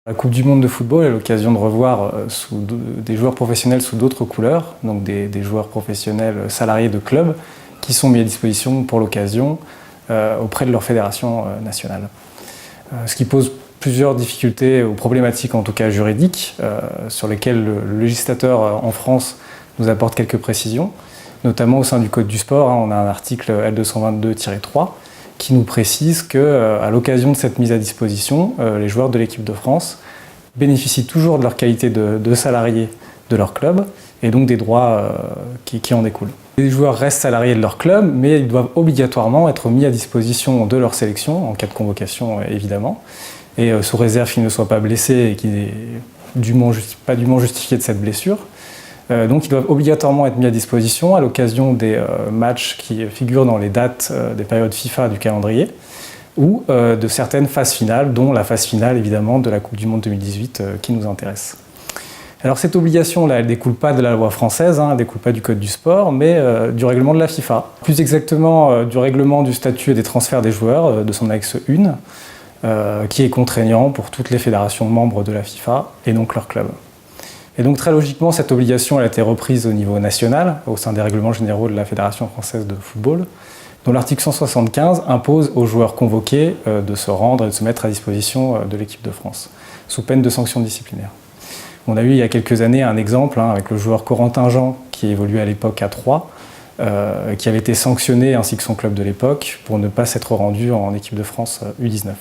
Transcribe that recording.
La Coupe du monde de football est l'occasion de revoir des joueurs professionnels sous d'autres couleurs, donc des joueurs professionnels salariés de clubs qui sont mis à disposition pour l'occasion auprès de leur fédération nationale. Ce qui pose plusieurs difficultés ou problématiques en tout cas juridiques sur lesquelles le législateur en France nous apporte quelques précisions, notamment au sein du Code du sport. On a un article L222-3 qui nous précise qu'à l'occasion de cette mise à disposition, les joueurs de l'équipe de France bénéficient toujours de leur qualité de salariés de leur club et donc des droits qui en découlent. Les joueurs restent salariés de leur club, mais ils doivent obligatoirement être mis à disposition de leur sélection, en cas de convocation évidemment, et sous réserve qu'ils ne soient pas blessés et qu'ils n'aient pas dûment justifié de cette blessure. Donc ils doivent obligatoirement être mis à disposition à l'occasion des matchs qui figurent dans les dates des périodes FIFA du calendrier ou de certaines phases finales, dont la phase finale évidemment de la Coupe du monde 2018 qui nous intéresse. Alors cette obligation-là, elle ne découle pas de la loi française, elle ne découle pas du Code du sport, mais du règlement de la FIFA. Plus exactement du règlement du statut et des transferts des joueurs, de son annexe 1, qui est contraignant pour toutes les fédérations membres de la FIFA et donc leurs clubs. Et donc très logiquement, cette obligation elle a été reprise au niveau national, au sein des règlements généraux de la Fédération française de football, dont l'article 175 impose aux joueurs convoqués de se rendre et de se mettre à disposition de l'équipe de France, sous peine de sanctions disciplinaires. On a eu il y a quelques années un exemple avec le joueur Corentin Jean, qui évoluait à l'époque à Troyes, qui avait été sanctionné, ainsi que son club de l'époque, pour ne pas s'être rendu en équipe de France U19.